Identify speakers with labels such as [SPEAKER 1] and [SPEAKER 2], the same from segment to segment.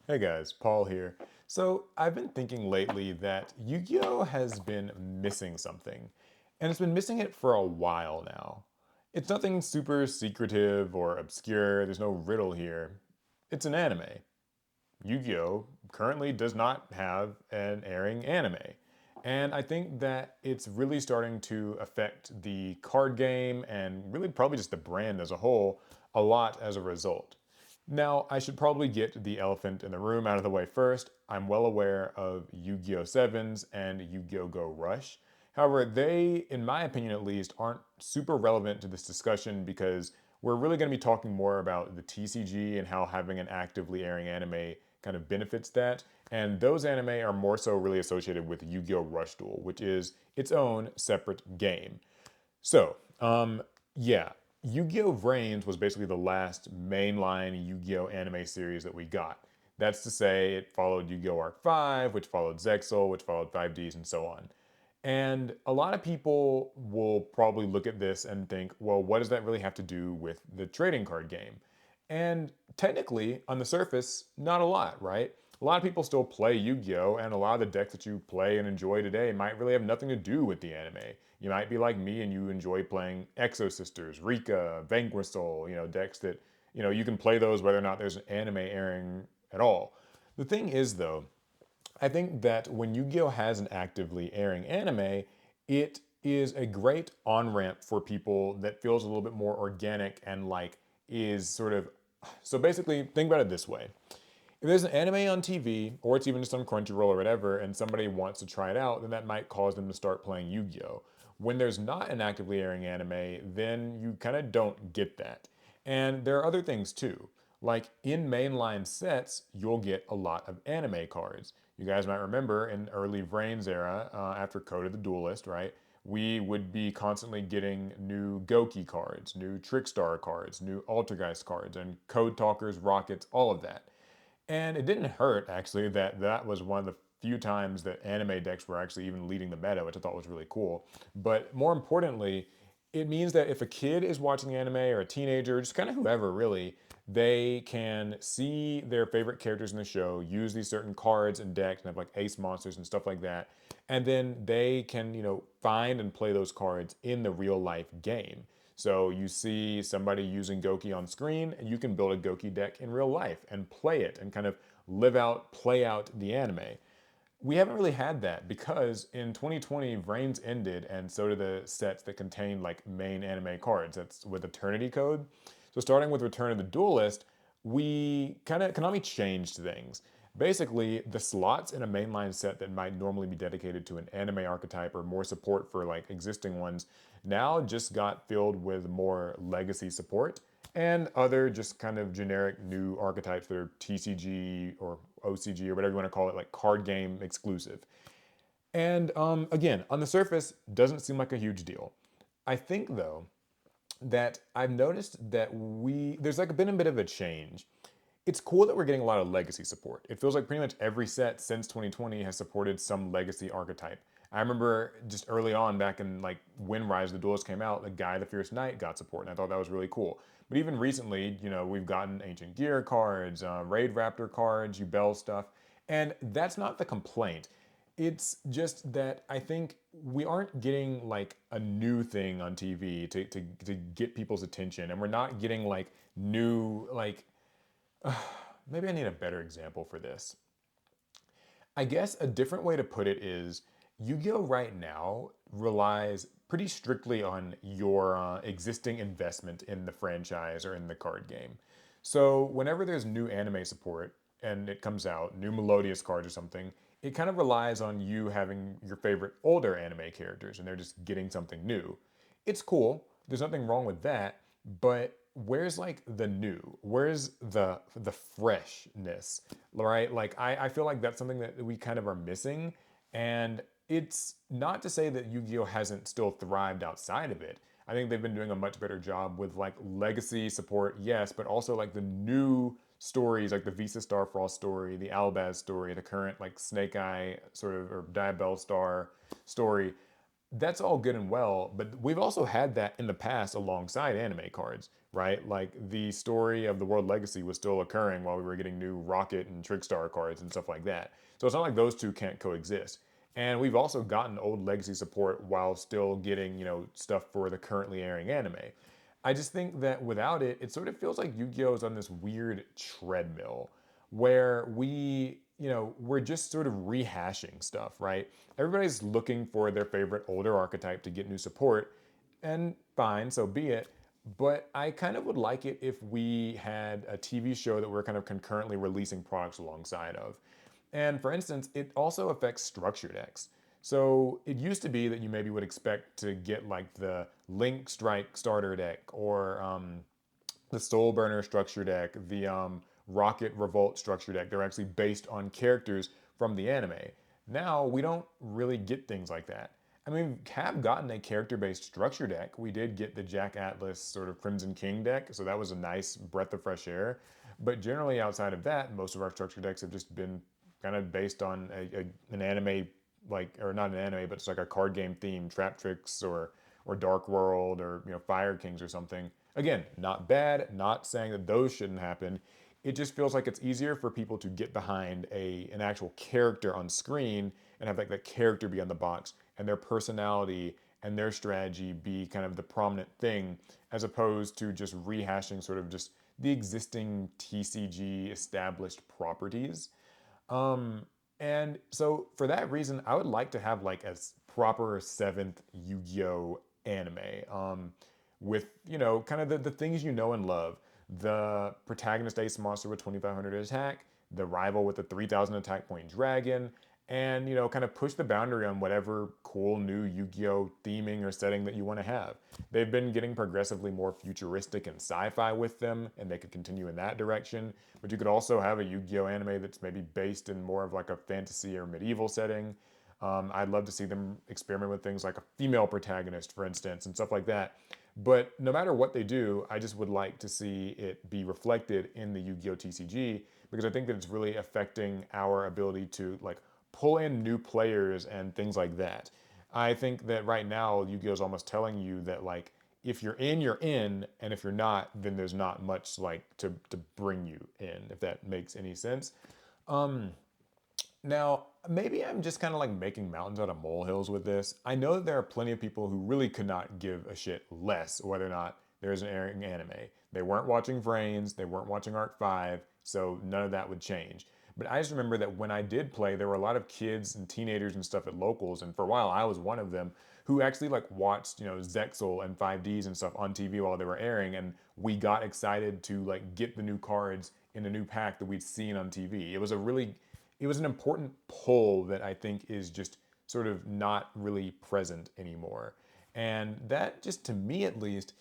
[SPEAKER 1] Hey guys, Paul here. So, I've been thinking lately that Yu-Gi-Oh has been missing something, and it's been missing it for a while now. It's nothing super secretive or obscure, there's no riddle here. It's an anime. Yu-Gi-Oh currently does not have an airing anime. And I think that it's really starting to affect the card game and really probably just the brand as a whole a lot as a result. Now, I should probably get the elephant in the room out of the way first. I'm well aware of Yu-Gi-Oh! Sevens and Yu-Gi-Oh! Go Rush. However, they, in my opinion at least, aren't super relevant to this discussion because we're really going to be talking more about the TCG and how having an actively airing anime kind of benefits that. And those anime are more so really associated with Yu-Gi-Oh! Rush Duel, which is its own separate game. So, yeah, Yu-Gi-Oh! Vrains was basically the last mainline Yu-Gi-Oh! Anime series that we got. That's to say, it followed Yu-Gi-Oh! Arc 5, which followed Zexal, which followed 5Ds, and so on. And a lot of people will probably look at this and think, well, what does that really have to do with the trading card game? And technically, on the surface, not a lot, right? A lot of people still play Yu-Gi-Oh! And a lot of the decks that you play and enjoy today might really have nothing to do with the anime. You might be like me and you enjoy playing Exo Sisters, Rika, Vanquisol, decks that, you can play those whether or not there's an anime airing at all. The thing is, though, I think that when Yu-Gi-Oh has an actively airing anime, it is a great on-ramp for people that feels a little bit more organic and like is sort of so basically think about it this way. If there's an anime on TV, or it's even just on Crunchyroll or whatever, and somebody wants to try it out, then that might cause them to start playing Yu-Gi-Oh! When there's not an actively airing anime, then you kind of don't get that. And there are other things too. Like in mainline sets, you'll get a lot of anime cards. You guys might remember in early Vrain's era, after Code of the Duelist, right? We would be constantly getting new Goki cards, new Trickstar cards, new Altergeist cards, and Code Talkers, Rockets, all of that. And it didn't hurt, actually, that that was one of the few times that anime decks were actually even leading the meta, which I thought was really cool. But more importantly, it means that if a kid is watching anime or a teenager, just kind of whoever really, they can see their favorite characters in the show, use these certain cards and decks and have like ace monsters and stuff like that. And then they can, find and play those cards in the real life game. So you see somebody using Goki on screen, and you can build a Goki deck in real life and play it and kind of live out, play out the anime. We haven't really had that because in 2020, Vrains ended, and so did the sets that contain like main anime cards. That's with Eternity Code. So starting with Return of the Duelist, we kind of Konami changed things. Basically, the slots in a mainline set that might normally be dedicated to an anime archetype or more support for like existing ones now just got filled with more legacy support and other just kind of generic new archetypes that are TCG or OCG or whatever you want to call it, like card game exclusive. And again, on the surface, doesn't seem like a huge deal. I think though that I've noticed that there's like been a bit of a change. It's cool that we're getting a lot of legacy support. It feels like pretty much every set since 2020 has supported some legacy archetype. I remember just early on, back in like when Rise of the Duelist came out, the Guy the Fierce Knight got support, and I thought that was really cool. But even recently, we've gotten Ancient Gear cards, Raid Raptor cards, Yubel stuff, and that's not the complaint. It's just that I think we aren't getting like a new thing on TV to get people's attention, and we're not getting like new like maybe I need a better example for this. I guess a different way to put it is Yu-Gi-Oh! Right now relies pretty strictly on your existing investment in the franchise or in the card game. So whenever there's new anime support and it comes out, new Melodious cards or something, it kind of relies on you having your favorite older anime characters and they're just getting something new. It's cool. There's nothing wrong with that, but where's like the new? Where's the freshness? Right? Like I feel like that's something that we kind of are missing. And it's not to say that Yu-Gi-Oh hasn't still thrived outside of it. I think they've been doing a much better job with like legacy support, yes, but also like the new stories like the Visa Starfrost story, the Albaz story, the current like Snake Eye sort of or Diabell Star story. That's all good and well, but we've also had that in the past alongside anime cards. right? Like the story of the World Legacy was still occurring while we were getting new Rocket and Trickstar cards and stuff like that. So it's not like those two can't coexist. And we've also gotten old Legacy support while still getting, stuff for the currently airing anime. I just think that without it, it sort of feels like Yu-Gi-Oh is on this weird treadmill where we're just sort of rehashing stuff, right? Everybody's looking for their favorite older archetype to get new support, and fine, so be it. But I kind of would like it if we had a TV show that we're kind of concurrently releasing products alongside of. And for instance, it also affects structured decks. So it used to be that you maybe would expect to get like the Link Strike starter deck or the Soul Burner structure deck, the Rocket Revolt structure deck. They're actually based on characters from the anime. Now we don't really get things like that. I mean, we have gotten a character-based structure deck. We did get the Jack Atlas sort of Crimson King deck, so that was a nice breath of fresh air. But generally, outside of that, most of our structure decks have just been kind of based on an anime, like, or not an anime, but it's like a card game theme, Trap Tricks or Dark World or Fire Kings or something. Again, not bad. Not saying that those shouldn't happen. It just feels like it's easier for people to get behind an actual character on screen and have like that character be on the box and their personality and their strategy be kind of the prominent thing as opposed to just rehashing sort of just the existing TCG established properties. Um, and so for that reason, I would like to have like a proper seventh Yu-Gi-Oh anime, with kind of the things you know and love. The protagonist ace monster with 2,500 attack, the rival with the 3,000 attack point dragon, and kind of push the boundary on whatever cool new Yu-Gi-Oh theming or setting that you want to have. They've been getting progressively more futuristic and sci-fi with them, and they could continue in that direction. But you could also have a Yu-Gi-Oh anime that's maybe based in more of like a fantasy or medieval setting. I'd love to see them experiment with things like a female protagonist, for instance, and stuff like that. But no matter what they do, I just would like to see it be reflected in the Yu-Gi-Oh TCG because I think that it's really affecting our ability to like pull in new players and things like that. I think that right now Yu-Gi-Oh is almost telling you that like if you're in, you're in, and if you're not, then there's not much like to bring you in, if that makes any sense. Um, Now, maybe I'm just kind of like making mountains out of molehills with this. I know that there are plenty of people who really could not give a shit less whether or not there's an airing anime. They weren't watching Vrains, they weren't watching Arc 5, so none of that would change. But I just remember that when I did play, there were a lot of kids and teenagers and stuff at locals, and for a while I was one of them who actually like watched, Zexal and 5Ds and stuff on TV while they were airing, and we got excited to like get the new cards in a new pack that we'd seen on TV. It was an important pull that I think is just sort of not really present anymore. And that just to me at least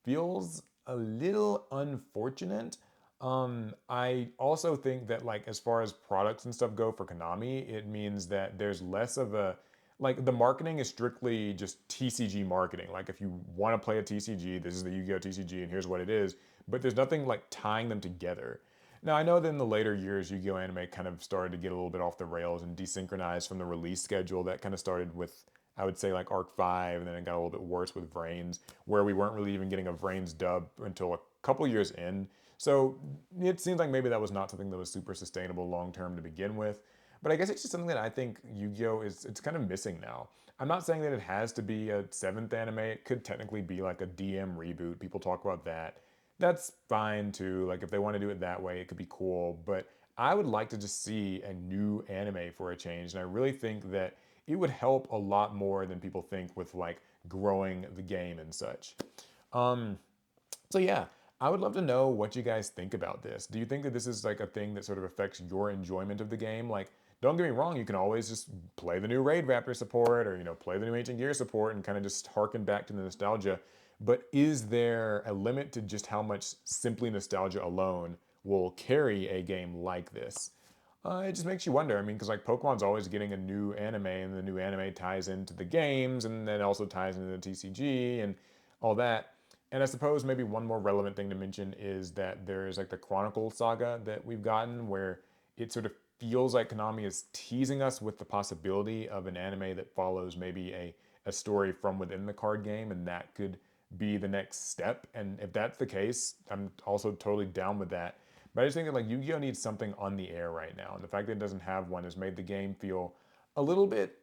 [SPEAKER 1] feels a little unfortunate. I also think that like as far as products and stuff go for Konami, it means that there's less of a like the marketing is strictly just TCG marketing. Like if you want to play a TCG, this is the Yu-Gi-Oh TCG and here's what it is, but there's nothing like tying them together. Now, I know that in the later years, Yu Gi Oh! Anime kind of started to get a little bit off the rails and desynchronized from the release schedule. That kind of started with, I would say, like Arc 5, and then it got a little bit worse with Vrains, where we weren't really even getting a Vrains dub until a couple years in. So it seems like maybe that was not something that was super sustainable long term to begin with. But I guess it's just something that I think Yu-Gi-Oh is it's kind of missing now. I'm not saying that it has to be a seventh anime. It could technically be like a DM reboot. People talk about that. That's fine too. Like if they want to do it that way, it could be cool. But I would like to just see a new anime for a change. And I really think that it would help a lot more than people think with like growing the game and such. Um, so yeah, I would love to know what you guys think about this. Do you think that this is like a thing that sort of affects your enjoyment of the game? Like, don't get me wrong, you can always just play the new Raid Raptor support or play the new Ancient Gear support and kind of just harken back to the nostalgia. But is there a limit to just how much simply nostalgia alone will carry a game like this? It just makes you wonder. I mean, because like Pokemon's always getting a new anime, and the new anime ties into the games, and then also ties into the TCG and all that. And I suppose maybe one more relevant thing to mention is that there's like the Chronicle saga that we've gotten, where it sort of feels like Konami is teasing us with the possibility of an anime that follows maybe a story from within the card game, and that could be the next step. And if that's the case, I'm also totally down with that. But I just think that like Yu-Gi-Oh needs something on the air right now, and the fact that it doesn't have one has made the game feel a little bit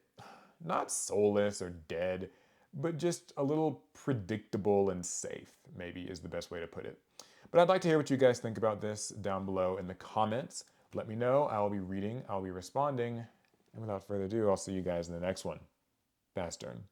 [SPEAKER 1] not soulless or dead, but just a little predictable and safe, maybe is the best way to put it. But I'd like to hear what you guys think about this down below in the comments. Let me know. I'll be reading, I'll be responding. And without further ado, I'll see you guys in the next one. Fast turn.